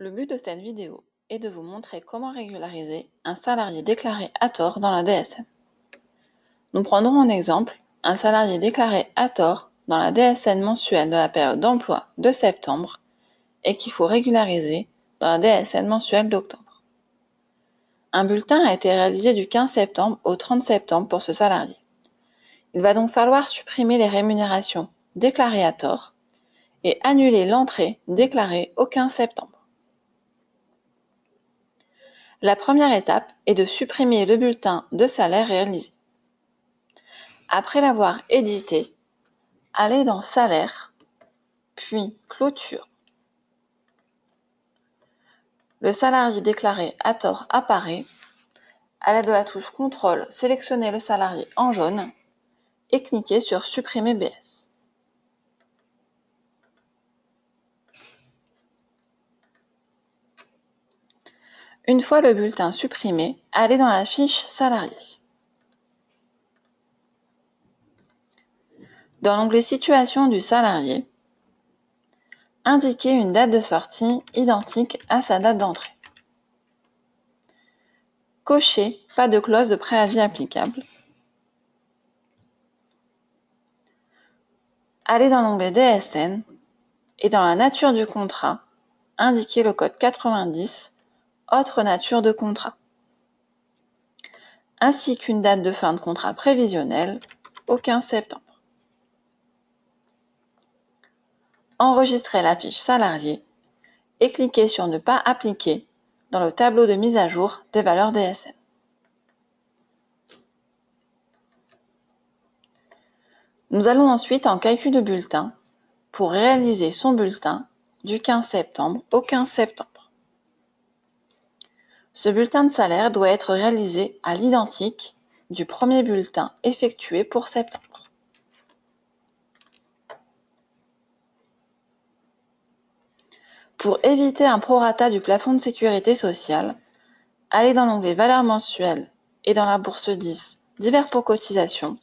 Le but de cette vidéo est de vous montrer comment régulariser un salarié déclaré à tort dans la DSN. Nous prendrons en exemple un salarié déclaré à tort dans la DSN mensuelle de la période d'emploi de septembre et qu'il faut régulariser dans la DSN mensuelle d'octobre. Un bulletin a été réalisé du 15 septembre au 30 septembre pour ce salarié. Il va donc falloir supprimer les rémunérations déclarées à tort et annuler l'entrée déclarée au 15 septembre. La première étape est de supprimer le bulletin de salaire réalisé. Après l'avoir édité, allez dans Salaire, puis Clôture. Le salarié déclaré à tort apparaît. À l'aide de la touche CTRL, sélectionnez le salarié en jaune et cliquez sur Supprimer BS. Une fois le bulletin supprimé, allez dans la fiche Salarié. Dans l'onglet Situation du salarié, indiquez une date de sortie identique à sa date d'entrée. Cochez Pas de clause de préavis applicable. Allez dans l'onglet DSN et dans la nature du contrat, indiquez le code 90 Autre nature de contrat, ainsi qu'une date de fin de contrat prévisionnelle au 15 septembre. Enregistrez la fiche salarié et cliquez sur Ne pas appliquer dans le tableau de mise à jour des valeurs DSN. Nous allons ensuite en calcul de bulletin pour réaliser son bulletin du 15 septembre au 15 septembre. Ce bulletin de salaire doit être réalisé à l'identique du premier bulletin effectué pour septembre. Pour éviter un prorata du plafond de sécurité sociale, allez dans l'onglet Valeurs mensuelles et dans la bourse 10 Divers pour cotisation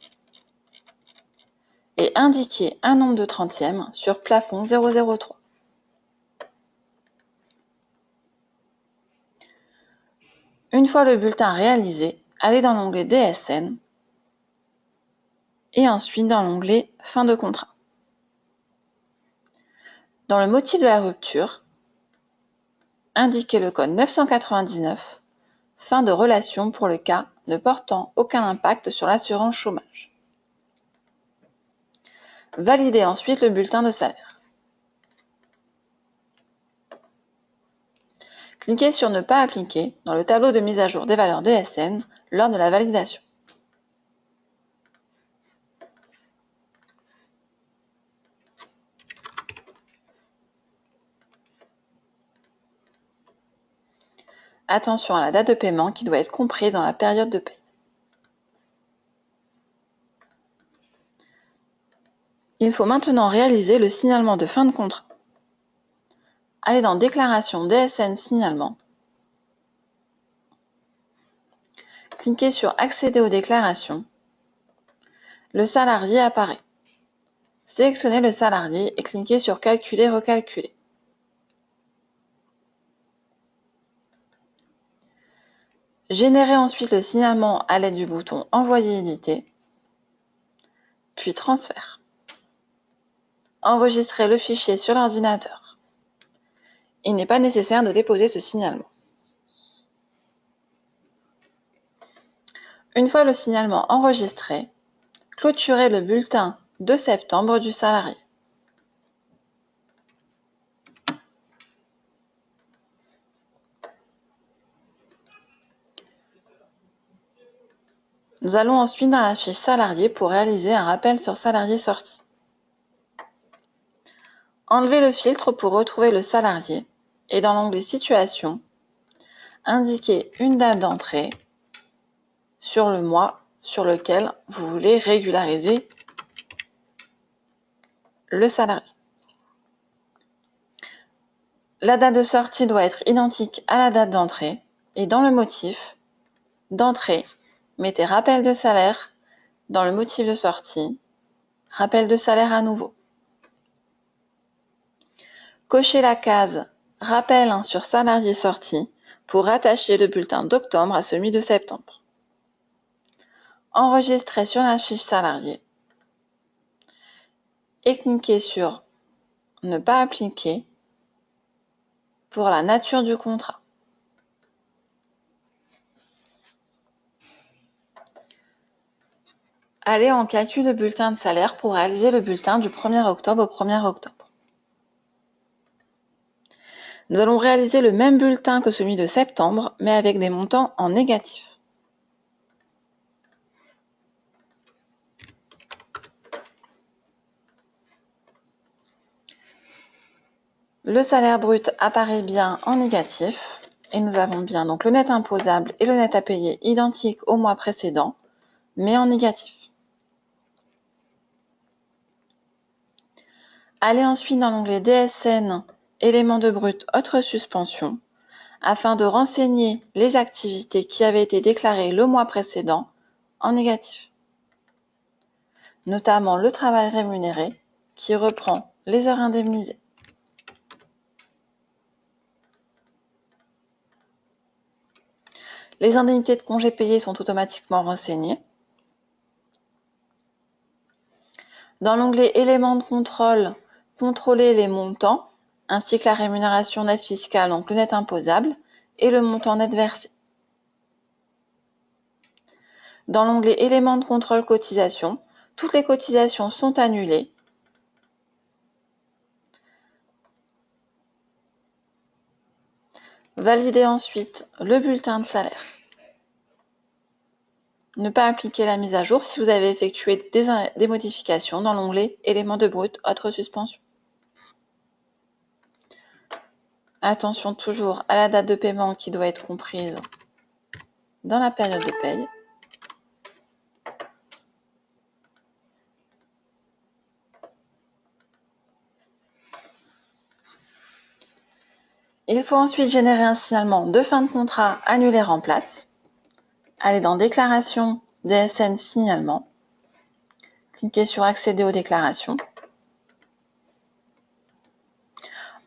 et indiquez un nombre de trentièmes sur plafond 003. Une fois le bulletin réalisé, allez dans l'onglet DSN et ensuite dans l'onglet Fin de contrat. Dans le motif de la rupture, indiquez le code 999, fin de relation pour le cas ne portant aucun impact sur l'assurance chômage. Validez ensuite le bulletin de salaire. Cliquez sur Ne pas appliquer dans le tableau de mise à jour des valeurs DSN lors de la validation. Attention à la date de paiement qui doit être comprise dans la période de paie. Il faut maintenant réaliser le signalement de fin de contrat. Allez dans Déclaration DSN Signalement. Cliquez sur Accéder aux déclarations. Le salarié apparaît. Sélectionnez le salarié et cliquez sur Calculer, recalculer. Générez ensuite le signalement à l'aide du bouton Envoyer éditer, puis Transfert. Enregistrez le fichier sur l'ordinateur. Il n'est pas nécessaire de déposer ce signalement. Une fois le signalement enregistré, clôturez le bulletin de septembre du salarié. Nous allons ensuite dans la fiche Salarié pour réaliser un rappel sur salarié sorti. Enlevez le filtre pour retrouver le salarié et dans l'onglet Situation, indiquez une date d'entrée sur le mois sur lequel vous voulez régulariser le salarié. La date de sortie doit être identique à la date d'entrée et dans le motif d'entrée, mettez rappel de salaire, dans le motif de sortie, rappel de salaire à nouveau. Cochez la case Rappel sur salarié sorti pour rattacher le bulletin d'octobre à celui de septembre. Enregistrer sur la fiche salarié et cliquer sur ne pas appliquer pour la nature du contrat. Allez en calcul de bulletin de salaire pour réaliser le bulletin du 1er octobre au 1er octobre. Nous allons réaliser le même bulletin que celui de septembre, mais avec des montants en négatif. Le salaire brut apparaît bien en négatif, et nous avons bien donc le net imposable et le net à payer identiques au mois précédent, mais en négatif. Allez ensuite dans l'onglet DSN, éléments de brut, autres suspensions, afin de renseigner les activités qui avaient été déclarées le mois précédent en négatif, notamment le travail rémunéré qui reprend les heures indemnisées. Les indemnités de congés payés sont automatiquement renseignées. Dans l'onglet éléments de contrôle, contrôlez les montants ainsi que la rémunération nette fiscale, donc le net imposable, et le montant net versé. Dans l'onglet éléments de contrôle cotisation, toutes les cotisations sont annulées. Validez ensuite le bulletin de salaire. Ne pas appliquer la mise à jour si vous avez effectué des modifications dans l'onglet éléments de brut, autres suspensions. Attention toujours à la date de paiement qui doit être comprise dans la période de paye. Il faut ensuite générer un signalement de fin de contrat annulé remplace. Allez dans Déclaration, DSN signalement. Cliquez sur Accéder aux déclarations.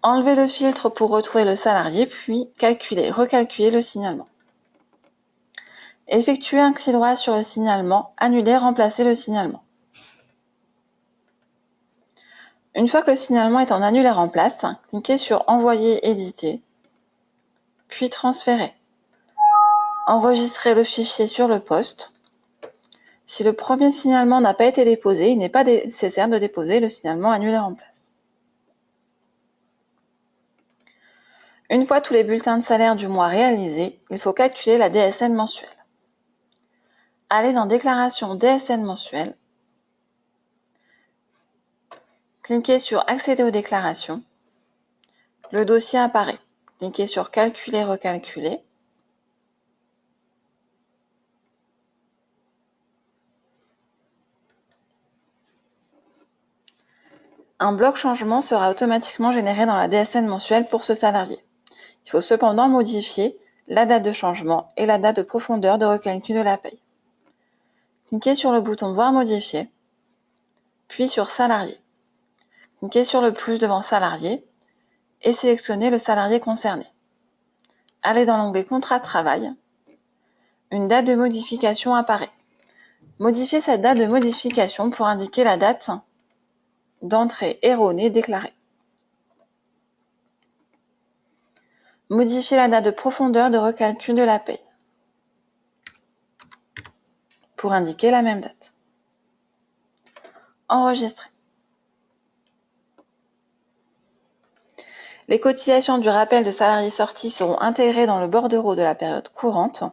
Enlevez le filtre pour retrouver le salarié, puis recalculer le signalement. Effectuez un clic droit sur le signalement, annuler, remplacer le signalement. Une fois que le signalement est en annulé remplace, cliquez sur Envoyer, éditer, puis Transférer. Enregistrez le fichier sur le poste. Si le premier signalement n'a pas été déposé, il n'est pas nécessaire de déposer le signalement annulé remplace. Une fois tous les bulletins de salaire du mois réalisés, il faut calculer la DSN mensuelle. Allez dans Déclaration DSN mensuelle. Cliquez sur Accéder aux déclarations. Le dossier apparaît. Cliquez sur Calculer, recalculer. Un bloc changement sera automatiquement généré dans la DSN mensuelle pour ce salarié. Il faut cependant modifier la date de changement et la date de profondeur de recalcul de la paye. Cliquez sur le bouton Voir modifier, puis sur Salarié. Cliquez sur le plus devant Salarié et sélectionnez le salarié concerné. Allez dans l'onglet Contrat de travail. Une date de modification apparaît. Modifiez cette date de modification pour indiquer la date d'entrée erronée déclarée. Modifiez la date de profondeur de recalcul de la paye pour indiquer la même date. Enregistrer. Les cotisations du rappel de salariés sortis seront intégrées dans le bordereau de la période courante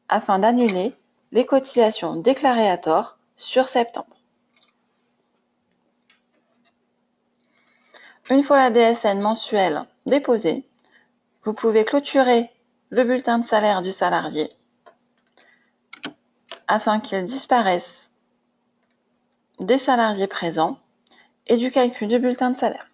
afin d'annuler les cotisations déclarées à tort sur septembre. Une fois la DSN mensuelle déposée, vous pouvez clôturer le bulletin de salaire du salarié afin qu'il disparaisse des salariés présents et du calcul du bulletin de salaire.